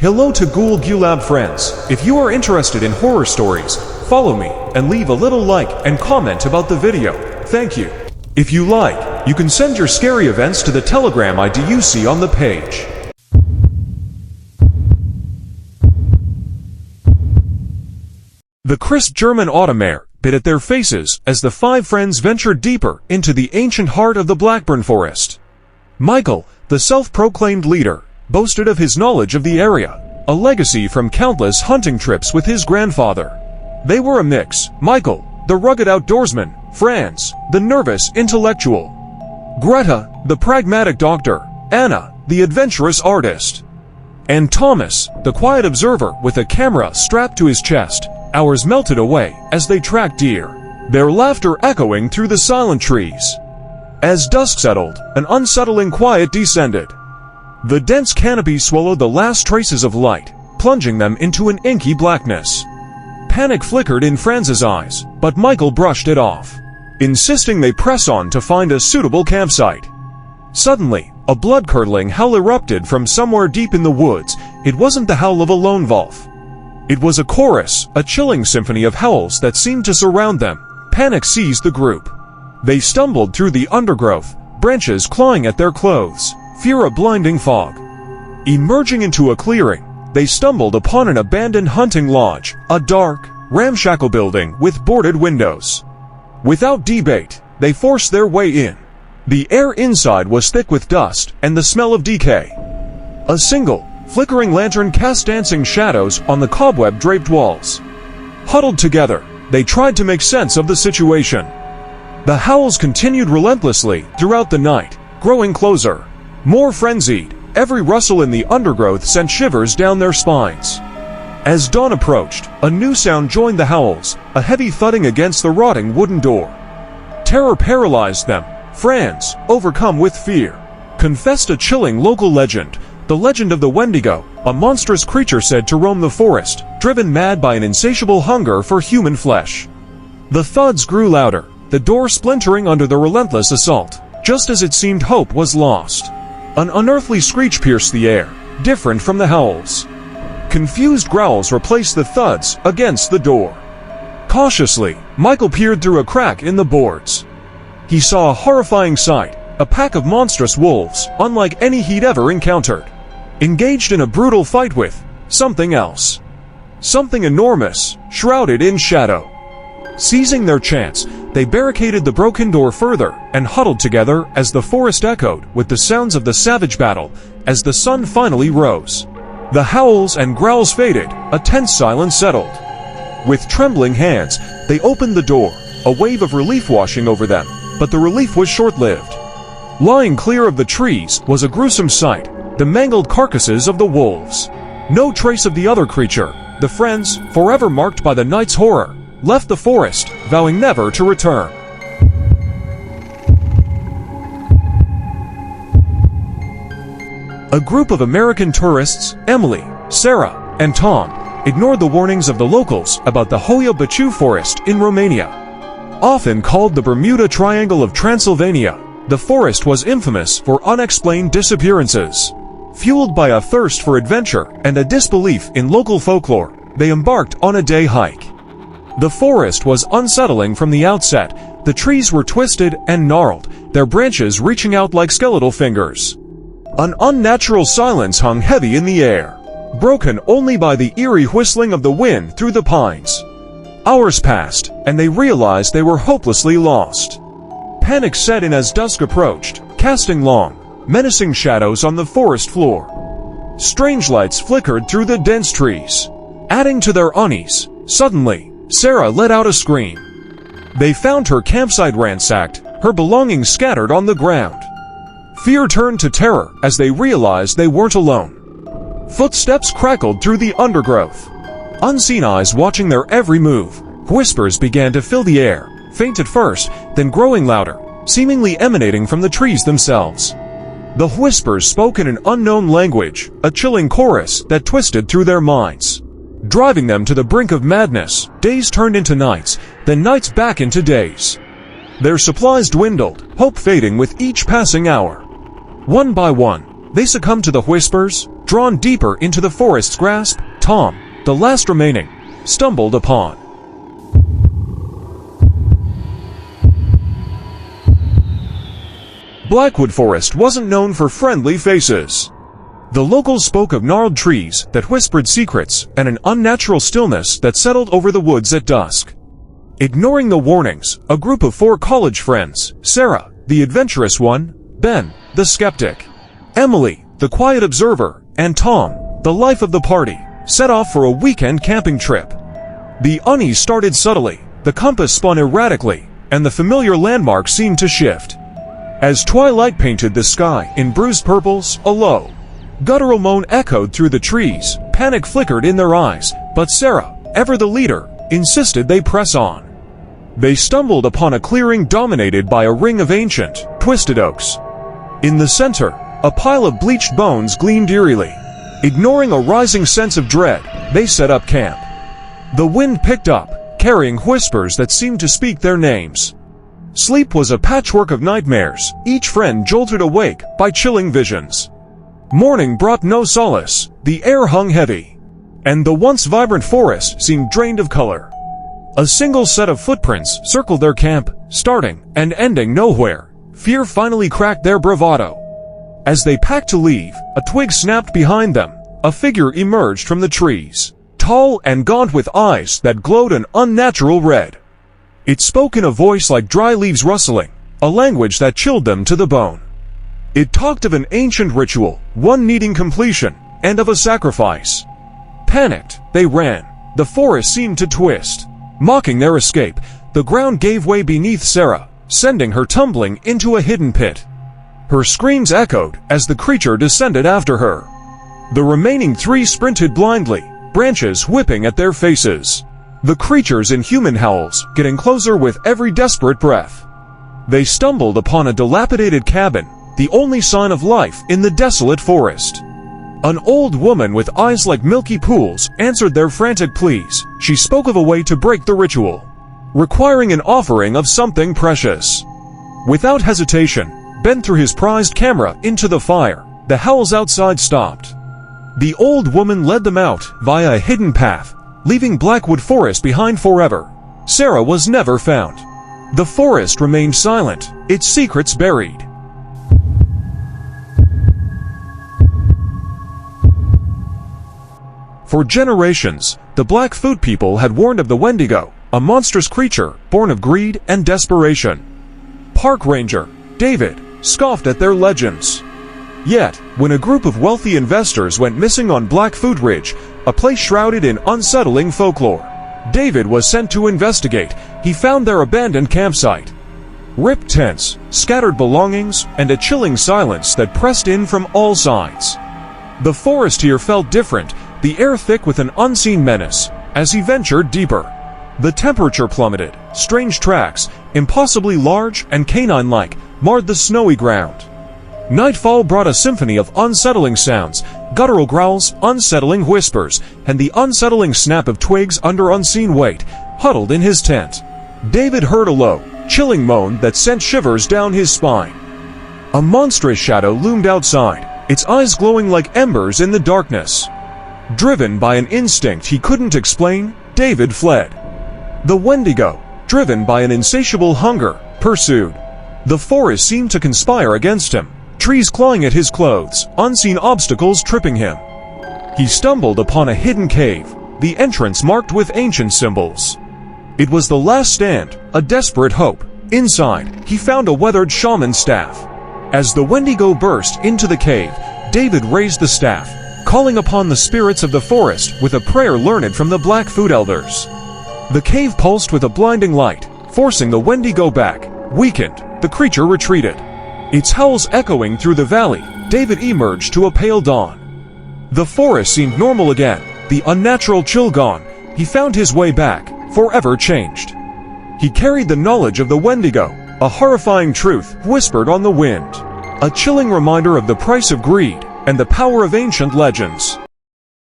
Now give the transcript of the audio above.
Hello to Ghoul Gulab friends. If you are interested in horror stories, follow me and leave a little like and comment about the video. Thank you. If you like, you can send your scary events to the Telegram ID you see on the page. The crisp German autumn air bit at their faces as the five friends ventured deeper into the ancient heart of the Blackburn Forest. Michael, the self-proclaimed leader, boasted of his knowledge of the area, a legacy from countless hunting trips with his grandfather. They were a mix: Michael, the rugged outdoorsman; Franz, the nervous intellectual; Greta, the pragmatic doctor; Anna, the adventurous artist; and Thomas, the quiet observer with a camera strapped to his chest. Hours melted away as they tracked deer, their laughter echoing through the silent trees. As dusk settled, an unsettling quiet descended. The dense canopy swallowed the last traces of light, plunging them into an inky blackness. Panic flickered in Franz's eyes, but Michael brushed it off, insisting they press on to find a suitable campsite. Suddenly, a blood-curdling howl erupted from somewhere deep in the woods. It wasn't the howl of a lone wolf. It was a chorus, a chilling symphony of howls that seemed to surround them. Panic seized the group. They stumbled through the undergrowth, branches clawing at their clothes, fear a blinding fog. Emerging into a clearing, they stumbled upon an abandoned hunting lodge, a dark, ramshackle building with boarded windows. Without debate, they forced their way in. The air inside was thick with dust and the smell of decay. A single, flickering lantern cast dancing shadows on the cobweb-draped walls. Huddled together, they tried to make sense of the situation. The howls continued relentlessly throughout the night, growing closer, more frenzied. Every rustle in the undergrowth sent shivers down their spines. As dawn approached, a new sound joined the howls, a heavy thudding against the rotting wooden door. Terror paralyzed them. Franz, overcome with fear, confessed a chilling local legend, the legend of the Wendigo, a monstrous creature said to roam the forest, driven mad by an insatiable hunger for human flesh. The thuds grew louder, the door splintering under the relentless assault. Just as it seemed hope was lost, an unearthly screech pierced the air, different from the howls. Confused growls replaced the thuds against the door. Cautiously, Michael peered through a crack in the boards. He saw a horrifying sight, a pack of monstrous wolves, unlike any he'd ever encountered, engaged in a brutal fight with something else. Something enormous, shrouded in shadow. Seizing their chance, they barricaded the broken door further and huddled together as the forest echoed with the sounds of the savage battle. As the sun finally rose, the howls and growls faded, a tense silence settled. With trembling hands, they opened the door, a wave of relief washing over them, but the relief was short-lived. Lying clear of the trees was a gruesome sight, the mangled carcasses of the wolves. No trace of the other creature. The friends, forever marked by the night's horror, left the forest, vowing never to return. A group of American tourists, Emily, Sarah, and Tom, ignored the warnings of the locals about the Hoia Baciu forest in Romania. Often called the Bermuda Triangle of Transylvania, the forest was infamous for unexplained disappearances. Fueled by a thirst for adventure and a disbelief in local folklore, they embarked on a day hike. The forest was unsettling from the outset. The trees were twisted and gnarled, their branches reaching out like skeletal fingers. An unnatural silence hung heavy in the air, broken only by the eerie whistling of the wind through the pines. Hours passed, and they realized they were hopelessly lost. Panic set in as dusk approached, casting long, menacing shadows on the forest floor. Strange lights flickered through the dense trees, adding to their unease. Suddenly, Sarah let out a scream. They found her campsite ransacked, her belongings scattered on the ground. Fear turned to terror as they realized they weren't alone. Footsteps crackled through the undergrowth, unseen eyes watching their every move. Whispers began to fill the air, faint at first, then growing louder, seemingly emanating from the trees themselves. The whispers spoke in an unknown language, a chilling chorus that twisted through their minds, driving them to the brink of madness. Days turned into nights, then nights back into days. Their supplies dwindled, hope fading with each passing hour. One by one, They succumbed to the whispers, drawn deeper into the forest's grasp. Tom, the last remaining, stumbled upon. Blackwood Forest wasn't known for friendly faces. The locals spoke of gnarled trees that whispered secrets and an unnatural stillness that settled over the woods at dusk. Ignoring the warnings, a group of 4 college friends, Sarah, the adventurous one, Ben, the skeptic, Emily, the quiet observer, and Tom, the life of the party, set off for a weekend camping trip. The unease started subtly, the compass spun erratically, and the familiar landmark seemed to shift. As twilight painted the sky in bruised purples, a low, guttural moan echoed through the trees. Panic flickered in their eyes, but Sarah, ever the leader, insisted they press on. They stumbled upon a clearing dominated by a ring of ancient, twisted oaks. In the center, a pile of bleached bones gleamed eerily. Ignoring a rising sense of dread, they set up camp. The wind picked up, carrying whispers that seemed to speak their names. Sleep was a patchwork of nightmares, each friend jolted awake by chilling visions. Morning brought no solace, the air hung heavy, and the once vibrant forest seemed drained of color. A single set of footprints circled their camp, starting and ending nowhere. Fear finally cracked their bravado. As they packed to leave, a twig snapped behind them. A figure emerged from the trees, tall and gaunt with eyes that glowed an unnatural red. It spoke in a voice like dry leaves rustling, a language that chilled them to the bone. It talked of an ancient ritual, one needing completion, and of a sacrifice. Panicked, they ran. The forest seemed to twist. Mocking their escape, the ground gave way beneath Sarah, sending her tumbling into a hidden pit. Her screams echoed as the creature descended after her. The remaining 3 sprinted blindly, branches whipping at their faces. The creature's inhuman howls getting closer with every desperate breath. They stumbled upon a dilapidated cabin, the only sign of life in the desolate forest. An old woman with eyes like milky pools answered their frantic pleas. She spoke of a way to break the ritual, requiring an offering of something precious. Without hesitation, Ben threw his prized camera into the fire. The howls outside stopped. The old woman led them out via a hidden path, leaving Blackwood Forest behind forever. Sarah was never found. The forest remained silent, its secrets buried. For generations, the Blackfoot people had warned of the Wendigo, a monstrous creature born of greed and desperation. Park Ranger David scoffed at their legends. Yet, when a group of wealthy investors went missing on Blackfoot Ridge, a place shrouded in unsettling folklore, David was sent to investigate. He found their abandoned campsite. Ripped tents, scattered belongings, and a chilling silence that pressed in from all sides. The forest here felt different, the air thick with an unseen menace. As he ventured deeper, the temperature plummeted. Strange tracks, impossibly large and canine-like, marred the snowy ground. Nightfall brought a symphony of unsettling sounds, guttural growls, unsettling whispers, and the unsettling snap of twigs under unseen weight. Huddled in his tent, David heard a low, chilling moan that sent shivers down his spine. A monstrous shadow loomed outside, its eyes glowing like embers in the darkness. Driven by an instinct he couldn't explain, David fled. The Wendigo, driven by an insatiable hunger, pursued. The forest seemed to conspire against him, trees clawing at his clothes, unseen obstacles tripping him. He stumbled upon a hidden cave, the entrance marked with ancient symbols. It was the last stand, a desperate hope. Inside, he found a weathered shaman's staff. As the Wendigo burst into the cave, David raised the staff, calling upon the spirits of the forest with a prayer learned from the Blackfoot elders. The cave pulsed with a blinding light, forcing the Wendigo back. Weakened, the creature retreated. Its howls echoing through the valley, David emerged to a pale dawn. The forest seemed normal again, the unnatural chill gone. He found his way back, forever changed. He carried the knowledge of the Wendigo, a horrifying truth whispered on the wind, a chilling reminder of the price of greed and the power of ancient legends.